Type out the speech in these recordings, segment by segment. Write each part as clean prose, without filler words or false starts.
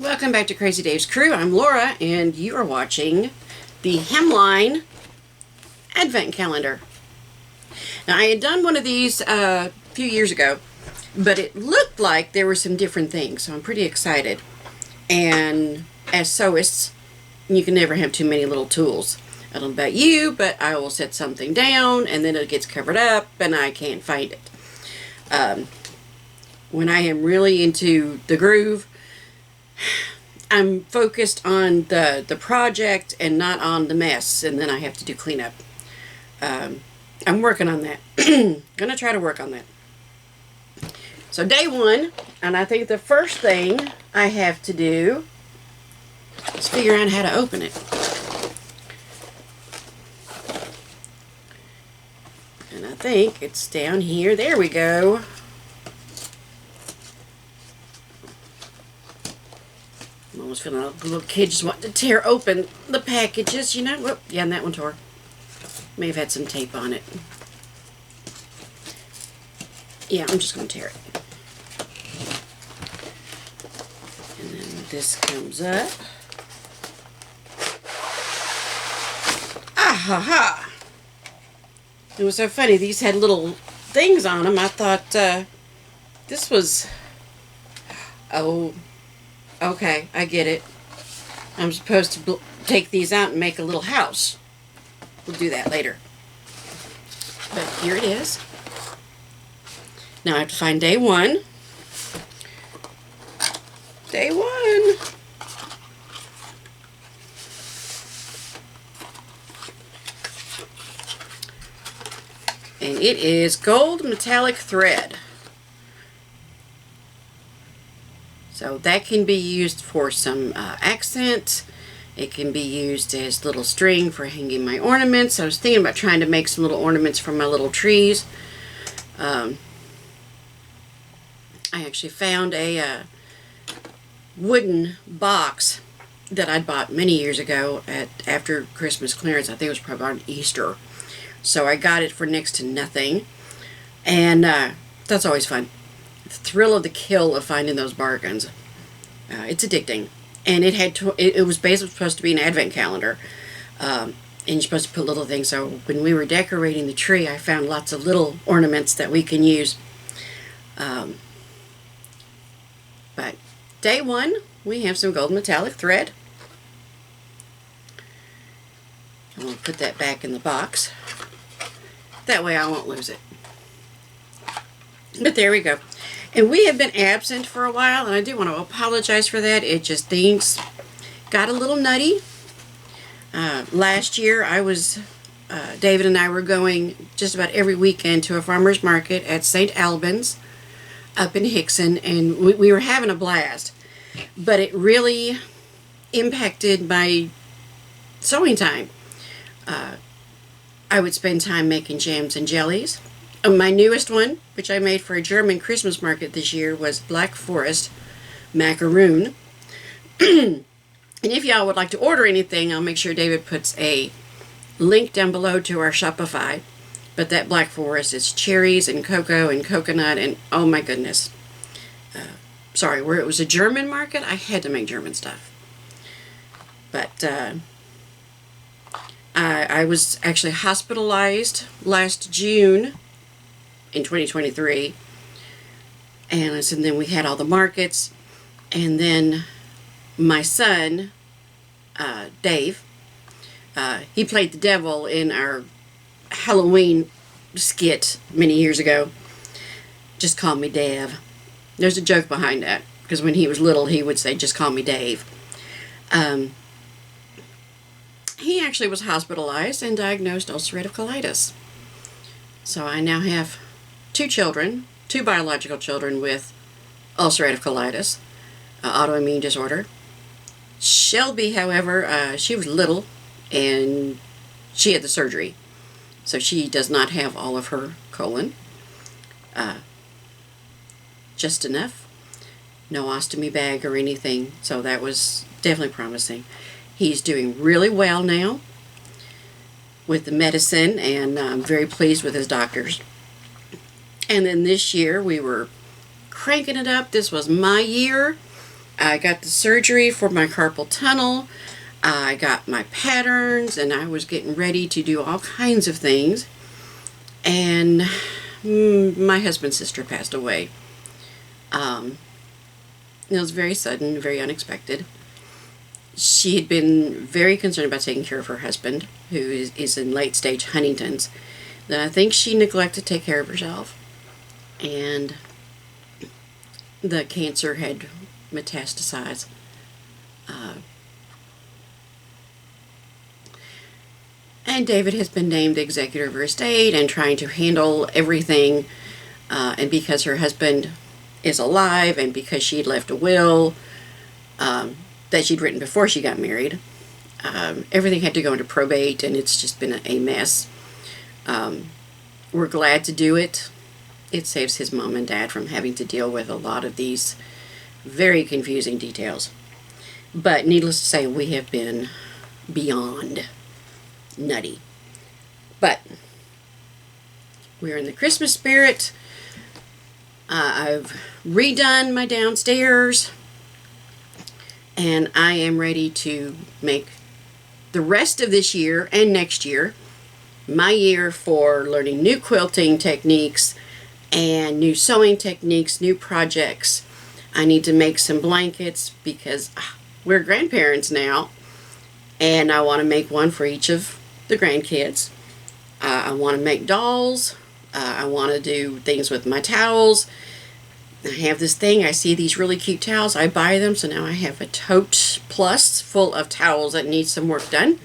Welcome back to Crazy Dave's Crew. I'm Laura, and you are watching the Hemline Advent Calendar. Now, I had done one of these a few years ago, but it looked like there were some different things, so I'm pretty excited. And as sewists, you can never have too many little tools. I don't know about you, but I will set something down, and then it gets covered up, and I can't find it. When I am really into the groove, I'm focused on the project and not on the mess, and then I have to do cleanup. I'm working on that. Gonna try to work on that. So day one, and I think the first thing I have to do is figure out how to open it. And I think it's down here. There we go. I'm almost feeling like a little kid just wanting to tear open the packages, you know. Whoop, yeah, and that one tore. May have had some tape on it. Yeah, I'm just going to tear it. And then this comes up. Ah ha ha! It was so funny. These had little things on them. I thought this was... Oh... Okay, I get it. I'm supposed to take these out and make a little house. We'll do that later. But here it is. Now I have to find day one. Day one. And it is gold metallic thread. So that can be used for some accent. It can be used as little string for hanging my ornaments. I was thinking about trying to make some little ornaments for my little trees. I actually found a wooden box that I'd bought many years ago after Christmas clearance. I think it was probably on Easter. So I got it for next to nothing. And that's always fun. The thrill of the kill of finding those bargains. It's addicting. And it had it was basically supposed to be an advent calendar. And you're supposed to put little things. So when we were decorating the tree, I found lots of little ornaments that we can use. But day one, we have some gold metallic thread. I'm going to put that back in the box. That way I won't lose it. But there we go. And we have been absent for a while, and I do want to apologize for that. It just, things got a little nutty. Last year, David and I were going just about every weekend to a farmer's market at St. Albans up in Hickson, and we were having a blast. But it really impacted my sewing time. I would spend time making jams and jellies. My newest one, which I made for a German Christmas market this year, was Black Forest macaroon. And if y'all would like to order anything, I'll make sure David puts a link down below to our Shopify. But that Black Forest is cherries and cocoa and coconut and oh my goodness. Sorry, where it was a German market, I had to make German stuff. But I was actually hospitalized last June in 2023, and then we had all the markets, and then my son, Dave, he played the devil in our Halloween skit many years ago. Just call me Dave. There's a joke behind that, because when he was little, he would say, just call me Dave. He actually was hospitalized and diagnosed ulcerative colitis. So I now have two biological children with ulcerative colitis, autoimmune disorder. Shelby, however, she was little and she had the surgery. So she does not have all of her colon. Just enough. No ostomy bag or anything. So that was definitely promising. He's doing really well now with the medicine, and I'm very pleased with his doctors. And then this year we were cranking it up. This was my year. I got the surgery for my carpal tunnel. I got my patterns, and I was getting ready to do all kinds of things. And my husband's sister passed away. It was very sudden, very unexpected. She had been very concerned about taking care of her husband, who is in late stage Huntington's. Then I think she neglected to take care of herself, and the cancer had metastasized. And David has been named the executor of her estate and trying to handle everything. And because her husband is alive, and because she'd left a will that she'd written before she got married, everything had to go into probate, and it's just been a mess. We're glad to do it. It saves his mom and dad from having to deal with a lot of these very confusing details. But needless to say, we have been beyond nutty. But we're in the Christmas spirit. I've redone my downstairs, and I am ready to make the rest of this year and next year my year for learning new quilting techniques and new sewing techniques, new projects. I need to make some blankets because we're grandparents now, and I want to make one for each of the grandkids. I want to make dolls. I want to do things with my towels. I have this thing, I see these really cute towels, I buy them, so now I have a tote plus full of towels that need some work done.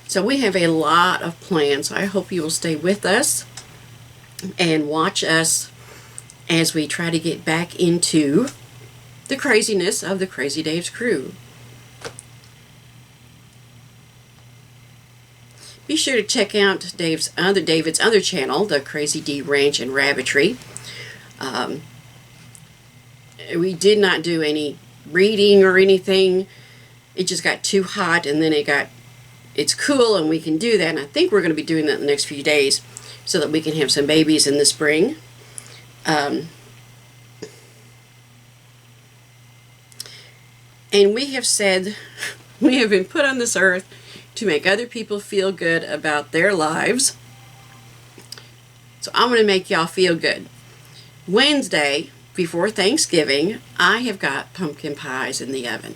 So we have a lot of plans. I hope you will stay with us and watch us as we try to get back into the craziness of the Crazy Dave's Crew. Be sure to check out David's other channel, the Crazy D Ranch and Rabbitry. We did not do any reading or anything. It just got too hot, and then it's cool, and we can do that. And I think we're going to be doing that in the next few days so that we can have some babies in the spring. And we have said we have been put on this earth to make other people feel good about their lives. So I'm going to make y'all feel good. Wednesday, before Thanksgiving, I have got pumpkin pies in the oven.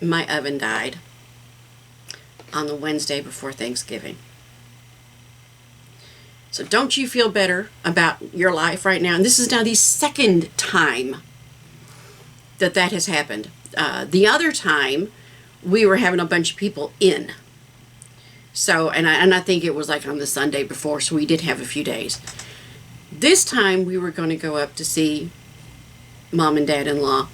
My oven died on the Wednesday before Thanksgiving. So don't you feel better about your life right now? And this is now the second time that has happened. The other time, we were having a bunch of people in. So, and I think it was like on the Sunday before, so we did have a few days. This time we were going to go up to see Mom and Dad-in-law.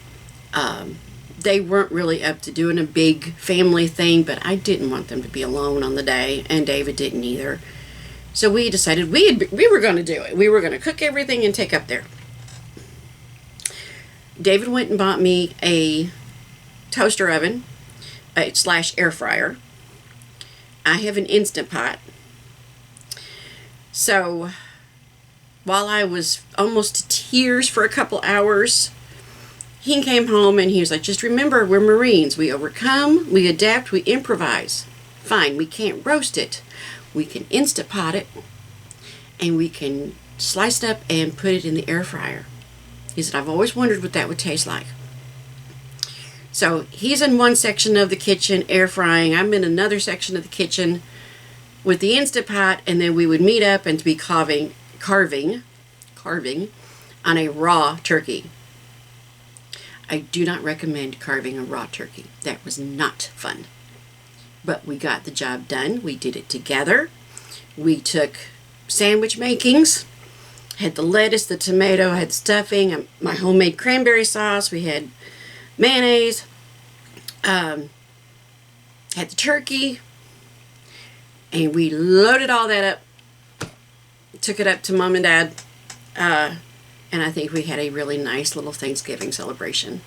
They weren't really up to doing a big family thing, but I didn't want them to be alone on the day, and David didn't either. So we decided we were going to do it. We were going to cook everything and take up there. David went and bought me a toaster oven / air fryer. I have an Instant Pot. So while I was almost to tears for a couple hours, he came home and he was like, just remember, we're Marines. We overcome, we adapt, we improvise. Fine, we can't roast it. We can Instant Pot it, and we can slice it up and put it in the air fryer. He said, I've always wondered what that would taste like. So he's in one section of the kitchen air frying. I'm in another section of the kitchen with the Instant Pot, and then we would meet up and be carving on a raw turkey. I do not recommend carving a raw turkey. That was not fun. But we got the job done. We did it together. We took sandwich makings, had the lettuce, the tomato, had stuffing, my homemade cranberry sauce. We had mayonnaise, had the turkey, and we loaded all that up, took it up to Mom and Dad, and I think we had a really nice little Thanksgiving celebration.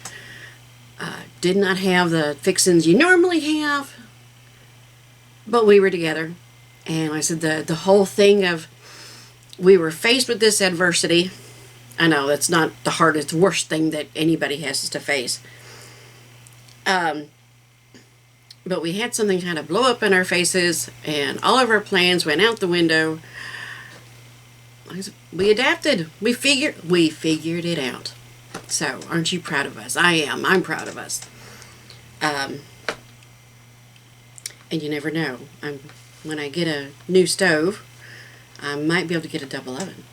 Did not have the fixings you normally have, but we were together. And like I said, the whole thing of we were faced with this adversity, I know that's not the hardest, worst thing that anybody has to face. But we had something kind of blow up in our faces, and all of our plans went out the window. We adapted. We figured it out. So, aren't you proud of us? I am. I'm proud of us. And you never know. When I get a new stove, I might be able to get a double oven.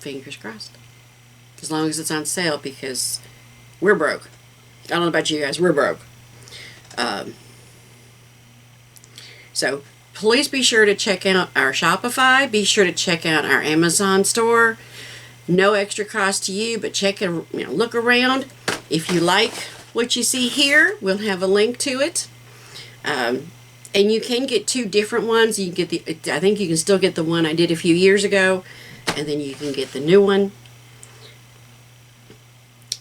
Fingers crossed. As long as it's on sale, because we're broke. I don't know about you guys. We're broke. So please be sure to check out our Shopify. Be sure to check out our Amazon store. No extra cost to you, but look around. If you like what you see here, we'll have a link to it. And you can get 2 different ones. You can get I think you can still get the one I did a few years ago, and then you can get the new one.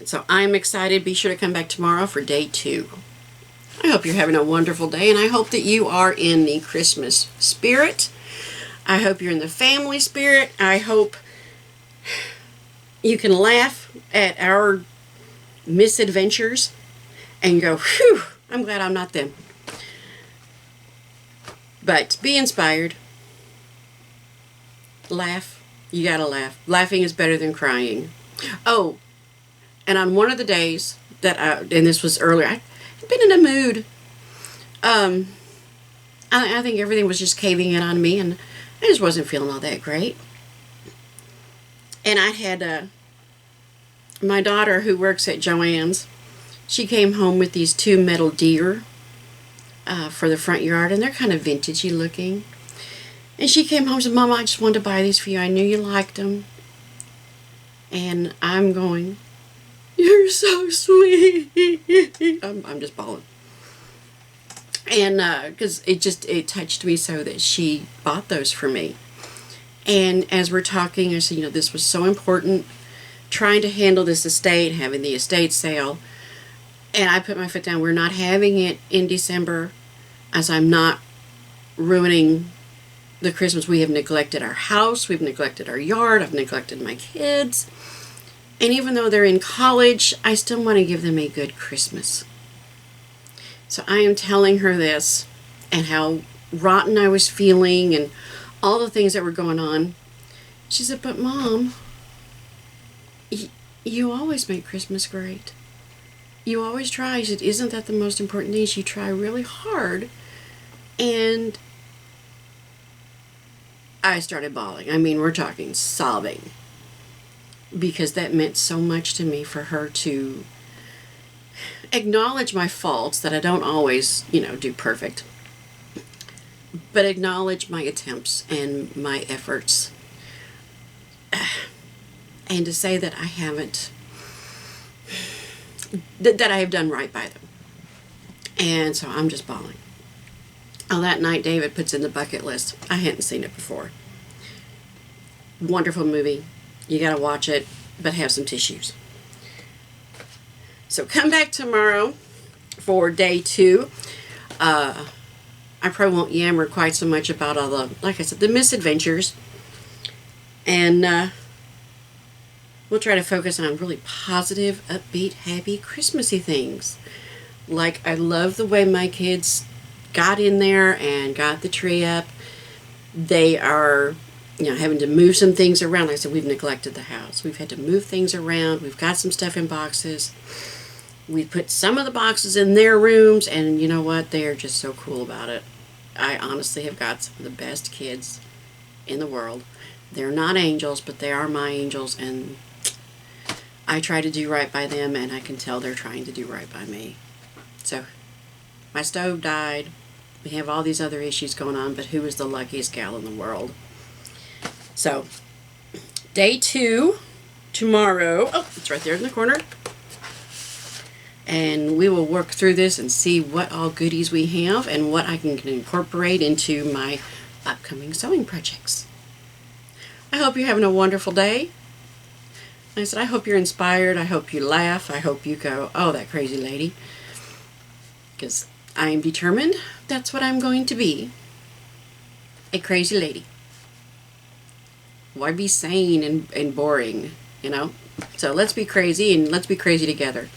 So I'm excited. Be sure to come back tomorrow for day 2. I hope you're having a wonderful day, and I hope that you are in the Christmas spirit. I hope you're in the family spirit. I hope you can laugh at our misadventures and go, whew, I'm glad I'm not them. But be inspired. Laugh. You gotta laugh. Laughing is better than crying. Oh, and on one of the days that and this was earlier, I'd been in a mood. I think everything was just caving in on me, and I just wasn't feeling all that great. And I had my daughter, who works at Joann's, she came home with these 2 metal deer for the front yard, and they're kind of vintagey looking. And she came home and said, Mama, I just wanted to buy these for you. I knew you liked them. And I'm going, you're so sweet. I'm just bawling. And because it touched me so that she bought those for me. And as we're talking, I said, this was so important, trying to handle this estate, having the estate sale. And I put my foot down. We're not having it in December, as I'm not ruining the Christmas. We have neglected our house. We've neglected our yard. I've neglected my kids. And even though they're in college, I still want to give them a good Christmas. So I am telling her this, and how rotten I was feeling, and all the things that were going on. She said, but Mom, you always make Christmas great. You always try. She said, isn't that the most important thing? You try really hard. And I started bawling. I mean, we're talking sobbing. Because that meant so much to me, for her to acknowledge my faults, that I don't always, do perfect. But acknowledge my attempts and my efforts. And to say that I haven't, that I have done right by them. And so I'm just bawling. Oh, that night David puts in the bucket list. I hadn't seen it before. Wonderful movie. You gotta watch it, but have some tissues. So come back tomorrow for day 2. I probably won't yammer quite so much about all the, like I said, the misadventures. And we'll try to focus on really positive, upbeat, happy, Christmassy things. Like, I love the way my kids got in there and got the tree up. They are, having to move some things around. Like I said, we've neglected the house. We've had to move things around. We've got some stuff in boxes. We put some of the boxes in their rooms, and you know what? They are just so cool about it. I honestly have got some of the best kids in the world. They're not angels, but they are my angels, and I try to do right by them, and I can tell they're trying to do right by me. So, my stove died. We have all these other issues going on, but who is the luckiest gal in the world? So, day 2, tomorrow. Oh, it's right there in the corner. And we will work through this and see what all goodies we have and what I can incorporate into my upcoming sewing projects. I hope you're having a wonderful day. Like I said, I hope you're inspired. I hope you laugh. I hope you go, oh, that crazy lady. Because I am determined that's what I'm going to be. A crazy lady. Why be sane and boring, So let's be crazy, and let's be crazy together.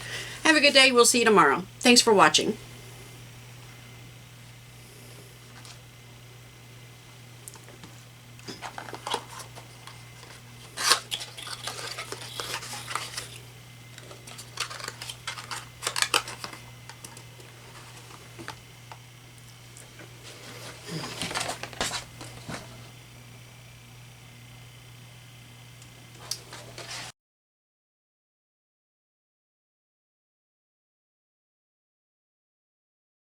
Have a good day. We'll see you tomorrow. Thanks for watching.